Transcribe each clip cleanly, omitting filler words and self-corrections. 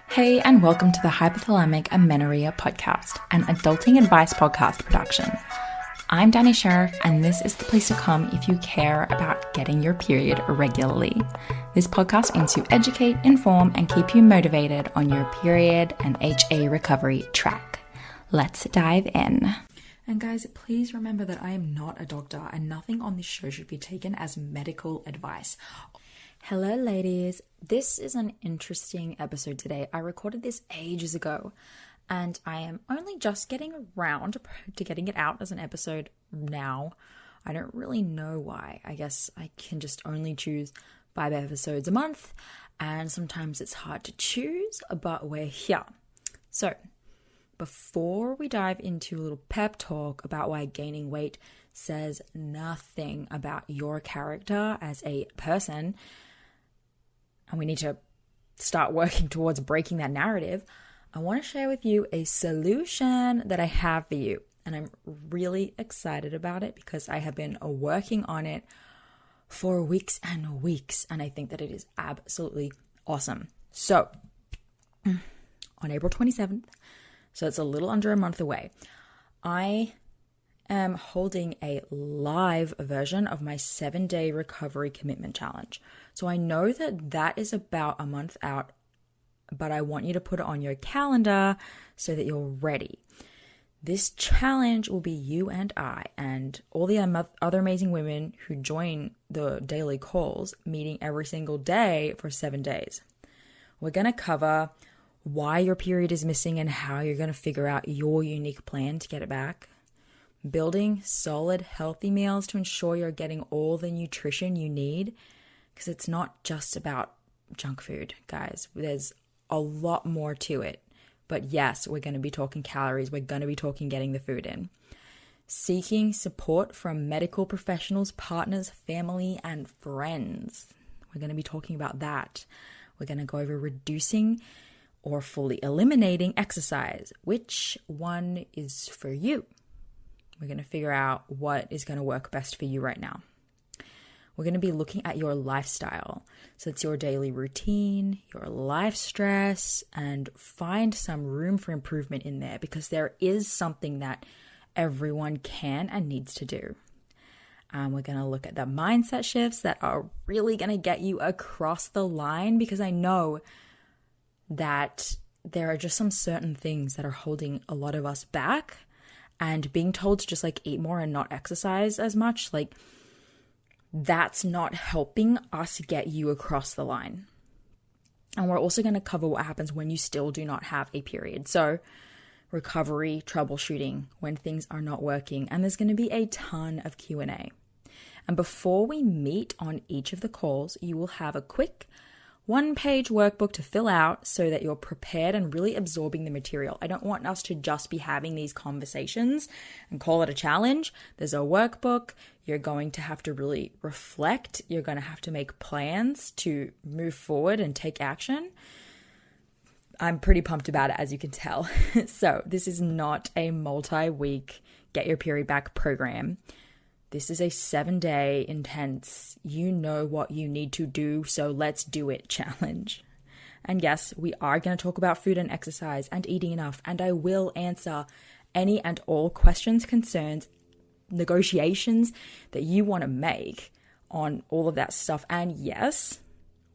Hey, and welcome to the Hypothalamic Amenorrhea podcast, an adulting advice podcast production. I'm Danny Sheriff, and this is the place to come if you care about getting your period regularly. This podcast aims to educate, inform, and keep you motivated on your period and HA recovery track. Let's dive in. And guys, please remember that I am not a doctor, and nothing on this show should be taken as medical advice. Hello ladies, this is an interesting episode today. I recorded this ages ago and I am only just getting around to getting it out as an episode now. I don't really know why. I guess I can just only choose 5 episodes a month and sometimes it's hard to choose, but we're here. So before we dive into a little pep talk about why gaining weight says nothing about your character as a person, and we need to start working towards breaking that narrative, I want to share with you a solution that I have for you. And I'm really excited about it because I have been working on it for weeks and weeks. And I think that it is absolutely awesome. So on April 27th, so it's a little under a month away, I am holding a live version of my 7-day recovery commitment challenge. So I know that is about a month out, but I want you to put it on your calendar so that you're ready. This challenge will be you and I and all the other amazing women who join the daily calls, meeting every single day for 7 days. We're going to cover why your period is missing and how you're going to figure out your unique plan to get it back. Building solid, healthy meals to ensure you're getting all the nutrition you need, because it's not just about junk food, guys. There's a lot more to it. But yes, we're going to be talking calories. We're going to be talking getting the food in. Seeking support from medical professionals, partners, family, and friends. We're going to be talking about that. We're going to go over reducing or fully eliminating exercise. Which one is for you? We're going to figure out what is going to work best for you right now. We're going to be looking at your lifestyle. So it's your daily routine, your life stress, and find some room for improvement in there because there is something that everyone can and needs to do. We're going to look at the mindset shifts that are really going to get you across the line because I know that there are just some certain things that are holding a lot of us back. And being told to just eat more and not exercise as much, that's not helping us get you across the line. And we're also going to cover what happens when you still do not have a period. So recovery, troubleshooting, when things are not working. And there's going to be a ton of Q&A. And before we meet on each of the calls, you will have a quick 1-page workbook to fill out so that you're prepared and really absorbing the material. I don't want us to just be having these conversations and call it a challenge. There's a workbook. You're going to have to really reflect. You're going to have to make plans to move forward and take action. I'm pretty pumped about it, as you can tell. So this is not a multi-week get your period back program. This is a 7-day intense, you know what you need to do, so let's do it challenge. And yes, we are going to talk about food and exercise and eating enough, and I will answer any and all questions, concerns, negotiations that you want to make on all of that stuff. And yes,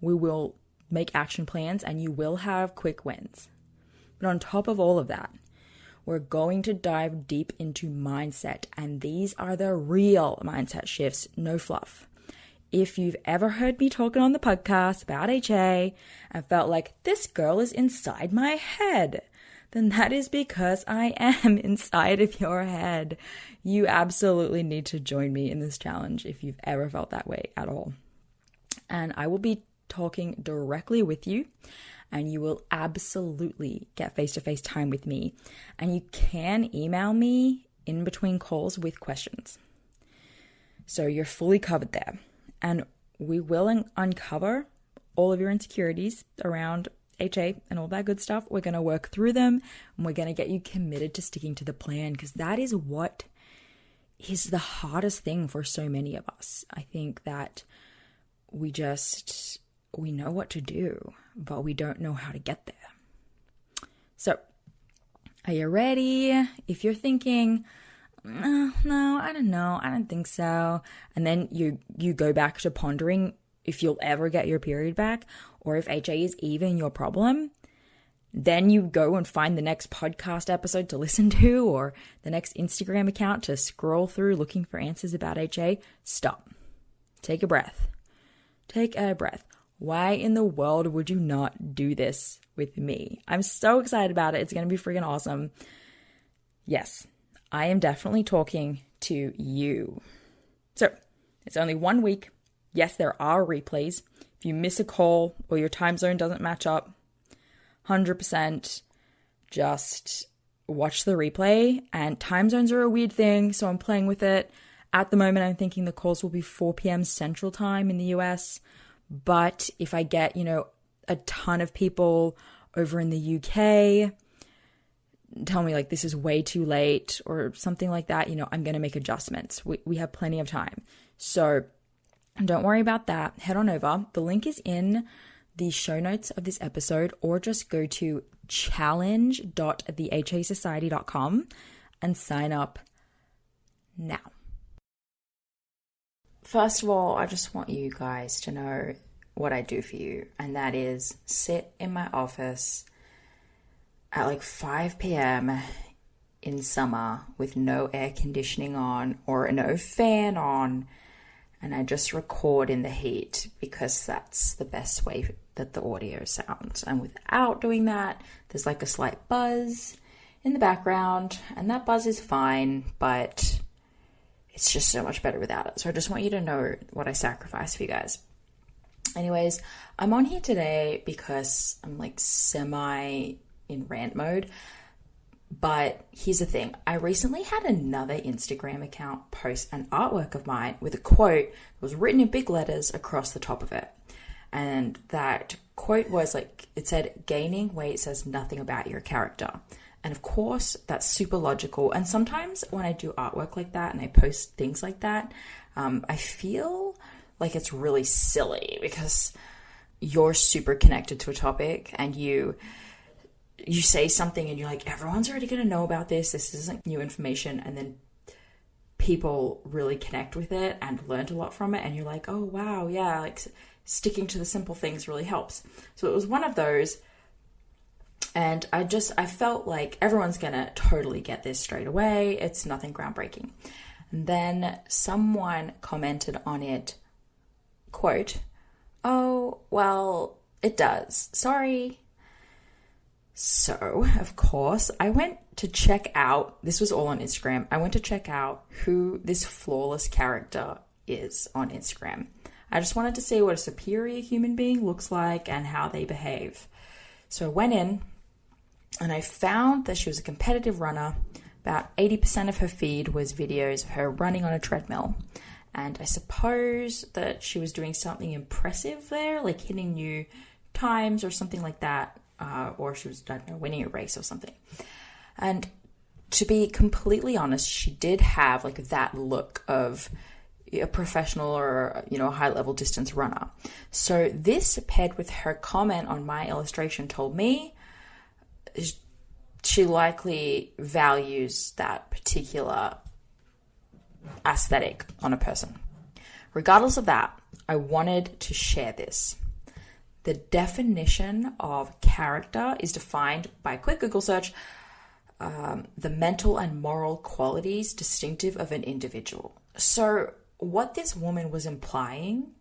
we will make action plans and you will have quick wins. But on top of all of that, we're going to dive deep into mindset, and these are the real mindset shifts, no fluff. If you've ever heard me talking on the podcast about HA and felt like this girl is inside my head, then that is because I am inside of your head. You absolutely need to join me in this challenge if you've ever felt that way at all. And I will be talking directly with you, and you will absolutely get face-to-face time with me. And you can email me in between calls with questions. So you're fully covered there. And we will uncover all of your insecurities around HA and all that good stuff. We're going to work through them, and we're going to get you committed to sticking to the plan, because that is what is the hardest thing for so many of us. I think that we just we know what to do, but we don't know how to get there. So, are you ready? If you're thinking, no, I don't know, I don't think so, and then you go back to pondering if you'll ever get your period back, or if HA is even your problem, then you go and find the next podcast episode to listen to, or the next Instagram account to scroll through looking for answers about HA. Stop. Take a breath. Take a breath. Why in the world would you not do this with me? I'm so excited about it. It's going to be freaking awesome. Yes, I am definitely talking to you. So, it's only 1 week. Yes, there are replays. If you miss a call or your time zone doesn't match up, 100% just watch the replay. And time zones are a weird thing, so I'm playing with it. At the moment, I'm thinking the calls will be 4 p.m. Central Time in the US. But if I get, a ton of people over in the UK tell me like this is way too late or something like that, I'm going to make adjustments. We have plenty of time. So don't worry about that. Head on over. The link is in the show notes of this episode, or just go to challenge.thehasociety.com and sign up now. First of all, I just want you guys to know what I do for you, and that is sit in my office at like 5 p.m. in summer with no air conditioning on or no fan on, and I just record in the heat because that's the best way that the audio sounds. And without doing that, there's like a slight buzz in the background, and that buzz is fine, but it's just so much better without it. So I just want you to know what I sacrifice for you guys. Anyways, I'm on here today because I'm like semi in rant mode. But here's the thing. I recently had another Instagram account post an artwork of mine with a quote that was written in big letters across the top of it. And that quote was like, it said, "Gaining weight says nothing about your character." And of course, that's super logical. And sometimes when I do artwork like that and I post things like that, I feel like it's really silly because you're super connected to a topic and you say something and you're like, everyone's already going to know about this. This isn't new information. And then people really connect with it and learned a lot from it. And you're like, oh, wow, yeah, like sticking to the simple things really helps. So it was one of those. And I felt like everyone's going to totally get this straight away. It's nothing groundbreaking. And then someone commented on it, quote, "Oh, well, it does. Sorry." So, of course, I went to check out, this was all on Instagram, I went to check out who this flawless character is on Instagram. I just wanted to see what a superior human being looks like and how they behave. So I went in and I found that she was a competitive runner. About 80% of her feed was videos of her running on a treadmill. And I suppose that she was doing something impressive there, like hitting new times or something like that. Or she was, I don't know, winning a race or something. And to be completely honest, she did have like that look of a professional or, a high-level distance runner. So this paired with her comment on my illustration told me she likely values that particular aesthetic on a person. Regardless of that, I wanted to share this. The definition of character is defined by a quick Google search, the mental and moral qualities distinctive of an individual. So what this woman was implying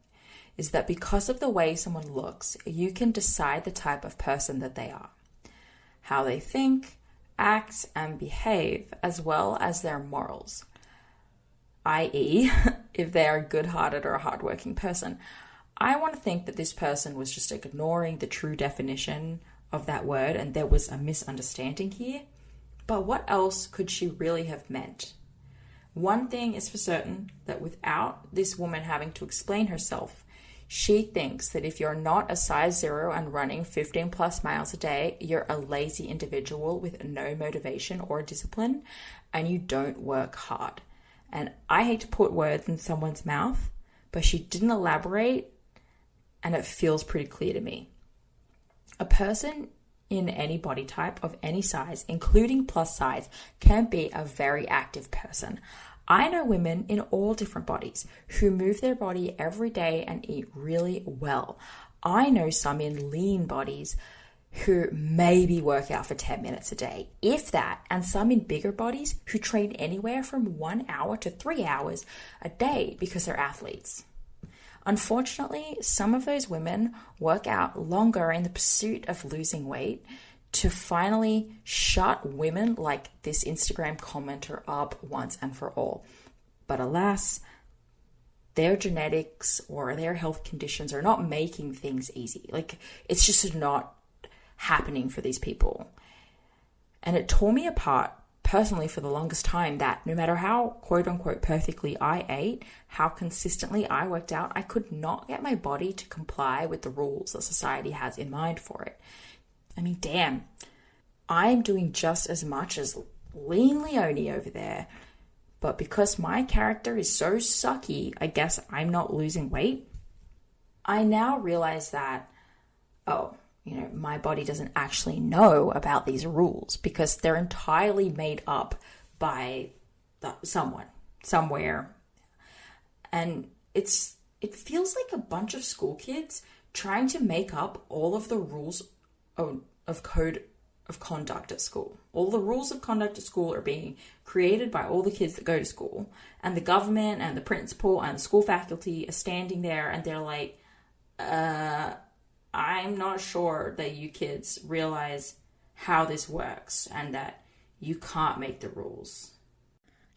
is that because of the way someone looks, you can decide the type of person that they are, how they think, act, and behave, as well as their morals, i.e., if they are a good-hearted or a hardworking person. I want to think that this person was just ignoring the true definition of that word and there was a misunderstanding here. But what else could she really have meant? One thing is for certain, that without this woman having to explain herself, she thinks that if you're not a size 0 and running 15 plus miles a day, you're a lazy individual with no motivation or discipline and you don't work hard. And I hate to put words in someone's mouth, but she didn't elaborate and it feels pretty clear to me. A person in any body type of any size, including plus size, can be a very active person. I know women in all different bodies who move their body every day and eat really well. I know some in lean bodies who maybe work out for 10 minutes a day, if that, and some in bigger bodies who train anywhere from 1 hour to 3 hours a day because they're athletes. Unfortunately, some of those women work out longer in the pursuit of losing weight to finally shut women like this Instagram commenter up once and for all. But alas, their genetics or their health conditions are not making things easy. Like, it's just not happening for these people. And it tore me apart personally for the longest time that no matter how quote unquote perfectly I ate, how consistently I worked out, I could not get my body to comply with the rules that society has in mind for it. I mean, damn, I'm doing just as much as Lean Leonie over there, but because my character is so sucky, I guess I'm not losing weight. I now realize that, my body doesn't actually know about these rules because they're entirely made up by someone, somewhere. And it feels like a bunch of school kids trying to make up all of the rules of code of conduct at school. All the rules of conduct at school are being created by all the kids that go to school, and the government and the principal and the school faculty are standing there and they're like, I'm not sure that you kids realize how this works and that you can't make the rules.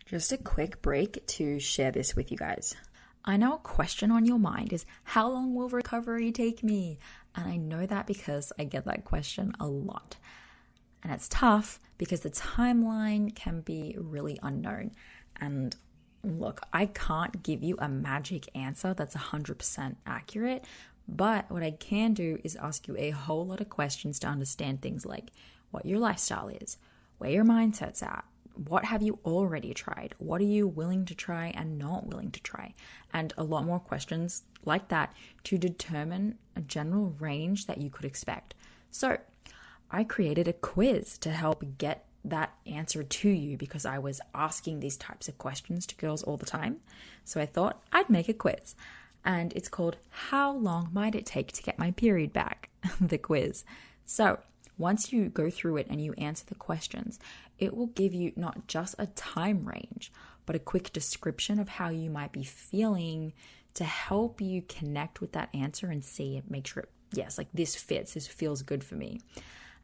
Just a quick break to share this with you guys. I know a question on your mind is, how long will recovery take me? And I know that because I get that question a lot. And it's tough because the timeline can be really unknown. And look, I can't give you a magic answer that's 100% accurate. But what I can do is ask you a whole lot of questions to understand things like what your lifestyle is, where your mindset's at, what have you already tried, what are you willing to try and not willing to try, and a lot more questions like that to determine a general range that you could expect. So I created a quiz to help get that answer to you because I was asking these types of questions to girls all the time. So I thought I'd make a quiz. And it's called How Long Might It Take to Get My Period Back? The quiz. So once you go through it and you answer the questions, it will give you not just a time range, but a quick description of how you might be feeling to help you connect with that answer and see it, make sure, yes, like this fits, this feels good for me.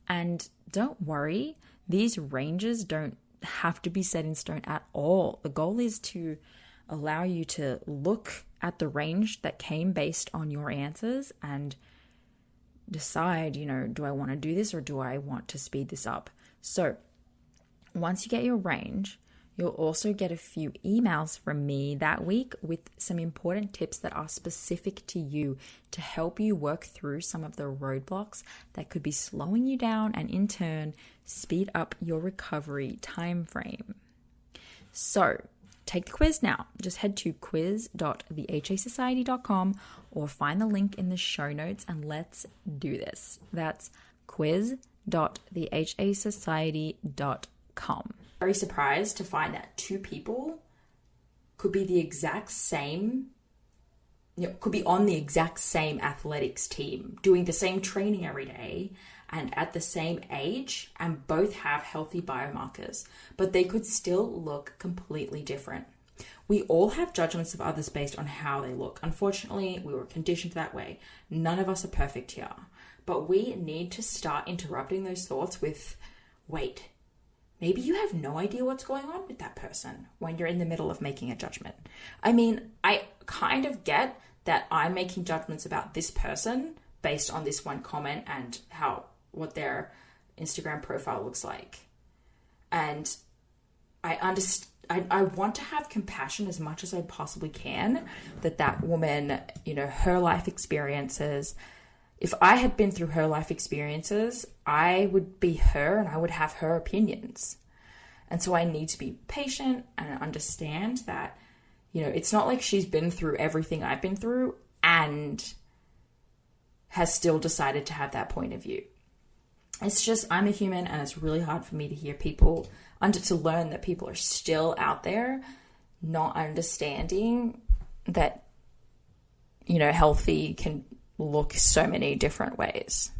And don't worry, these ranges don't have to be set in stone at all. The goal is to allow you to look at the range that came based on your answers and decide, do I want to do this or do I want to speed this up? So once you get your range, you'll also get a few emails from me that week with some important tips that are specific to you to help you work through some of the roadblocks that could be slowing you down and in turn speed up your recovery time frame. So take the quiz now. Just head to quiz.thehasociety.com or find the link in the show notes and let's do this. That's quiz.thehasociety.com. Very surprised to find that two people could be the exact same, could be on the exact same athletics team, doing the same training every day and at the same age, and both have healthy biomarkers, but they could still look completely different. We all have judgments of others based on how they look. Unfortunately, we were conditioned that way. None of us are perfect here, but we need to start interrupting those thoughts with, wait, maybe you have no idea what's going on with that person when you're in the middle of making a judgment. I mean, I kind of get that I'm making judgments about this person based on this one comment and what their Instagram profile looks like. And I want to have compassion as much as I possibly can that woman, her life experiences, if I had been through her life experiences, I would be her and I would have her opinions. And so I need to be patient and understand that, it's not like she's been through everything I've been through and has still decided to have that point of view. It's just, I'm a human, and it's really hard for me to hear people, to learn that people are still out there not understanding that, healthy can look so many different ways.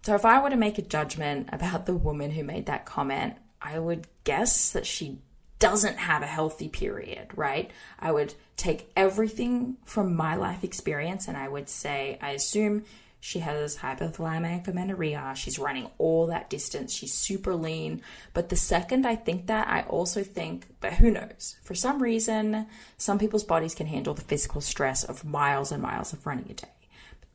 So if I were to make a judgment about the woman who made that comment, I would guess that she doesn't have a healthy period, right? I would take everything from my life experience and I would say, I assume she has hypothalamic amenorrhea. She's running all that distance. She's super lean. But the second I think that, I also think, but who knows? For some reason, some people's bodies can handle the physical stress of miles and miles of running a day.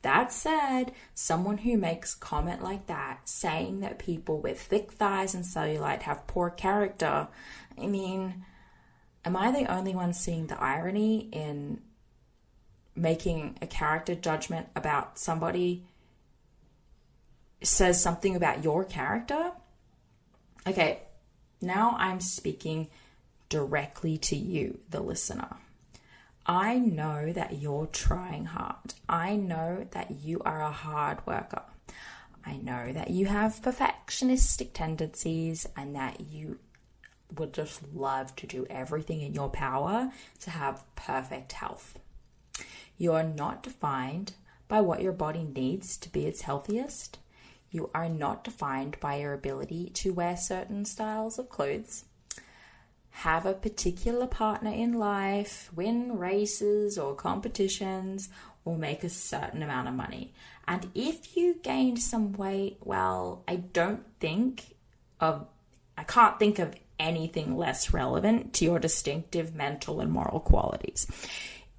That said, someone who makes a comment like that, saying that people with thick thighs and cellulite have poor character, I mean, am I the only one seeing the irony in making a character judgment about somebody says something about your character? Okay, now I'm speaking directly to you, the listener. I know that you're trying hard. I know that you are a hard worker. I know that you have perfectionistic tendencies and that you would just love to do everything in your power to have perfect health. You are not defined by what your body needs to be its healthiest. You are not defined by your ability to wear certain styles of clothes, have a particular partner in life, win races or competitions, or make a certain amount of money. And if you gained some weight, well, I can't think of anything less relevant to your distinctive mental and moral qualities.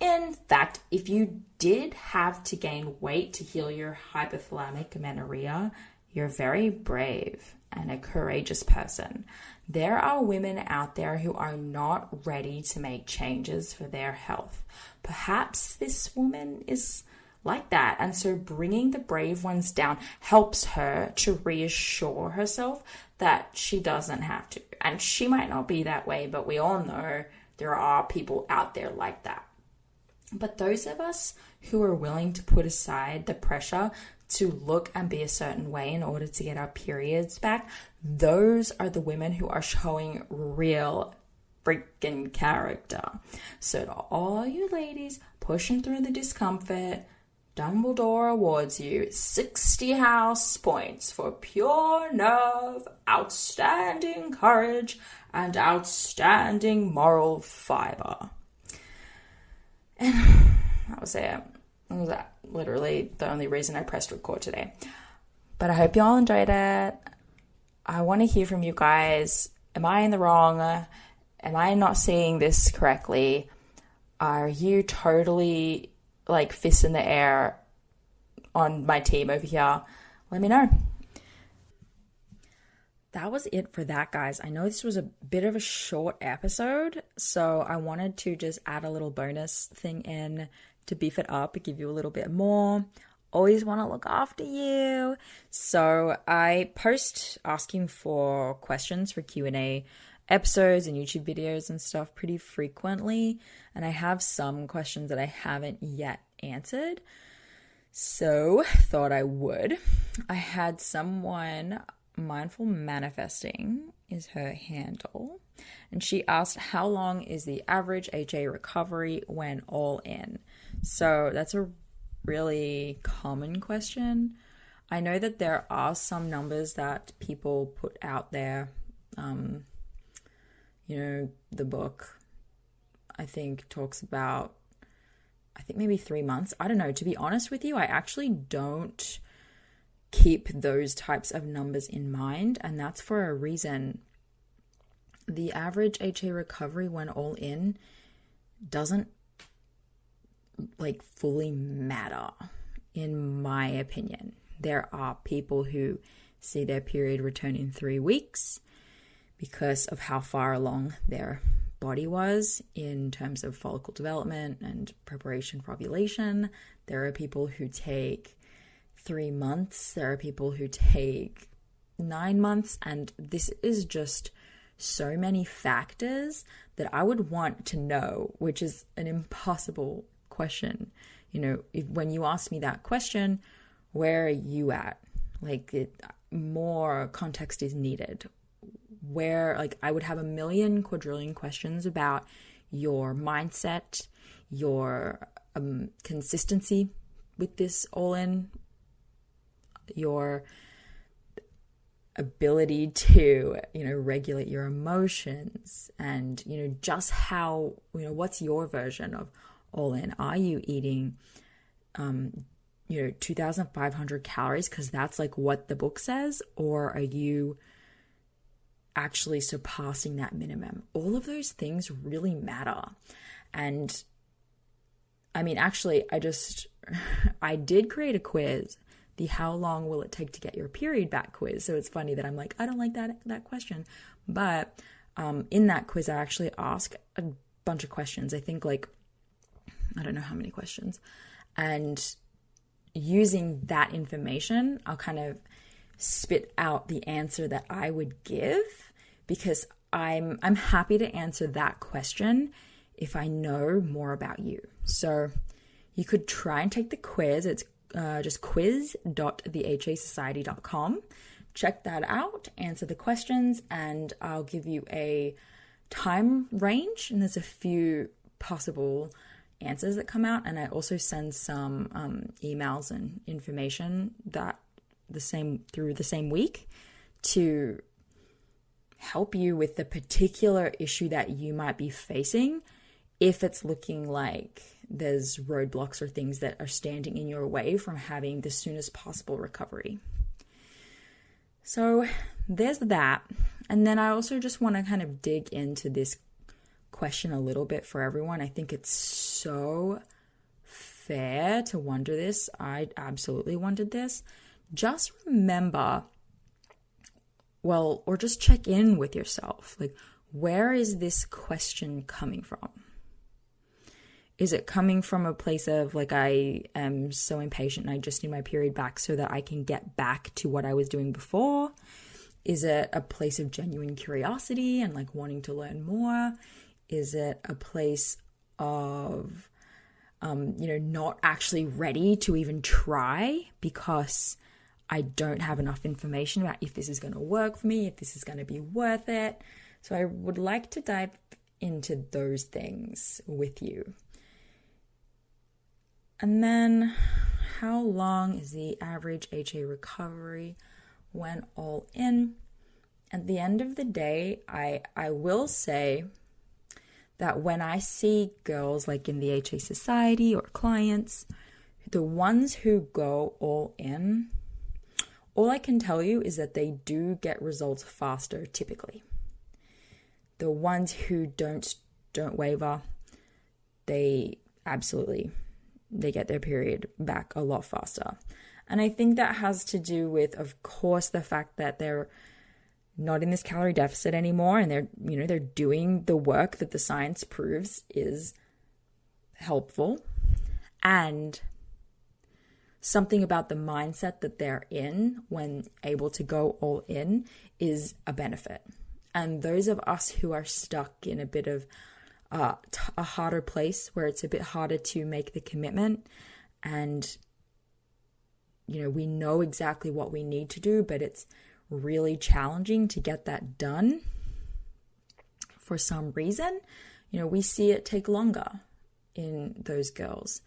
In fact, if you did have to gain weight to heal your hypothalamic amenorrhea, you're very brave and a courageous person. There are women out there who are not ready to make changes for their health. Perhaps this woman is like that, and so bringing the brave ones down helps her to reassure herself that she doesn't have to. And she might not be that way, but we all know there are people out there like that. But those of us who are willing to put aside the pressure to look and be a certain way in order to get our periods back, those are the women who are showing real freaking character. So to all you ladies pushing through the discomfort, Dumbledore awards you 60 house points for pure nerve, outstanding courage, and outstanding moral fiber. And that was it. That was literally the only reason I pressed record today. But I hope you all enjoyed it. I want to hear from you guys. Am I in the wrong? Am I not seeing this correctly? Are you totally like fists in the air on my team over here? Let me know. That was it for that, guys. I know this was a bit of a short episode, so I wanted to just add a little bonus thing in to beef it up and give you a little bit more. Always want to look after you. So I post asking for questions for Q&A episodes and YouTube videos and stuff pretty frequently, and I have some questions that I haven't yet answered, so thought I would. I had someone, Mindful Manifesting is her handle, and she asked, how long is the average HA recovery when all in? So that's a really common question. I know that there are some numbers that people put out there. The book, I think, talks about, maybe 3 months. I don't know. To be honest with you, I actually don't keep those types of numbers in mind, and that's for a reason. The average HA recovery when all in doesn't fully matter, in my opinion. There are people who see their period return in 3 weeks because of how far along their body was in terms of follicle development and preparation for ovulation. There are people who take 3 months. There are people who take 9 months. And this is just so many factors that I would want to know, which is an impossible question. when you ask me that question, where are you at? More context is needed. Where, I would have a million quadrillion questions about your mindset, your consistency with this all in, your ability to, regulate your emotions, and, just how, what's your version of all in? Are you eating, 2,500 calories because that's what the book says, or are you actually surpassing that minimum? All of those things really matter. And I mean, actually, I did create a quiz, the how long will it take to get your period back quiz. So it's funny that I'm I don't like that question. But in that quiz, I actually ask a bunch of questions. I think I don't know how many questions. And using that information, I'll kind of spit out the answer that I would give, because I'm happy to answer that question if I know more about you. So you could try and take the quiz. It's just quiz.thehasociety.com. Check that out, answer the questions, and I'll give you a time range. And there's a few possible answers that come out. And I also send some emails and information through the same week to help you with the particular issue that you might be facing, if it's looking like there's roadblocks or things that are standing in your way from having the soonest possible recovery. So there's that. And then I also just want to kind of dig into this question a little bit for everyone. I think it's so fair to wonder this. I absolutely wondered this. Just remember, or just check in with yourself. Where is this question coming from? Is it coming from a place of I am so impatient and I just need my period back so that I can get back to what I was doing before? Is it a place of genuine curiosity and wanting to learn more? Is it a place of, not actually ready to even try because I don't have enough information about if this is going to work for me, if this is going to be worth it? So I would like to dive into those things with you. And then, how long is the average HA recovery when all in? At the end of the day, I will say that when I see girls in the HA Society or clients, the ones who go all in, all I can tell you is that they do get results faster typically. The ones who don't waver, they get their period back a lot faster. And I think that has to do with, of course, the fact that they're not in this calorie deficit anymore, and they're doing the work that the science proves is helpful, and something about the mindset that they're in when able to go all in is a benefit. And those of us who are stuck in a bit of a harder place where it's a bit harder to make the commitment, and we know exactly what we need to do, but it's really challenging to get that done for some reason, we see it take longer in those girls.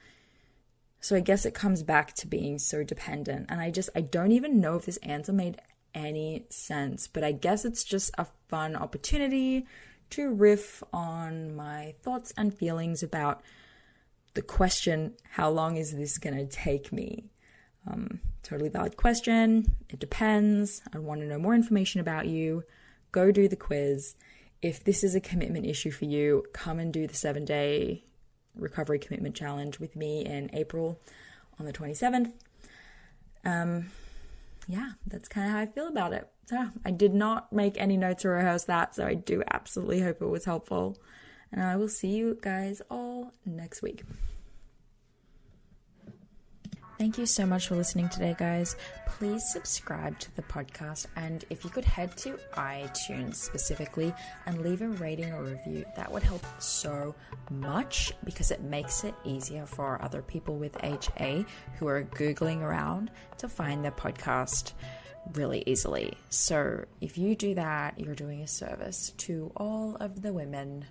So I guess it comes back to being so dependent. And I don't even know if this answer made any sense, but I guess it's just a fun opportunity to riff on my thoughts and feelings about the question, how long is this going to take me? Totally valid question. It depends. I want to know more information about you. Go do the quiz. If this is a commitment issue for you, come and do the 7-day recovery commitment challenge with me in April on the 27th. That's kind of how I feel about it. So I did not make any notes or rehearse that, so I do absolutely hope it was helpful. And I will see you guys all next week. Thank you so much for listening today, guys. Please subscribe to the podcast, and if you could head to iTunes specifically and leave a rating or review, that would help so much because it makes it easier for other people with HA who are Googling around to find the podcast really easily. So if you do that, you're doing a service to all of the women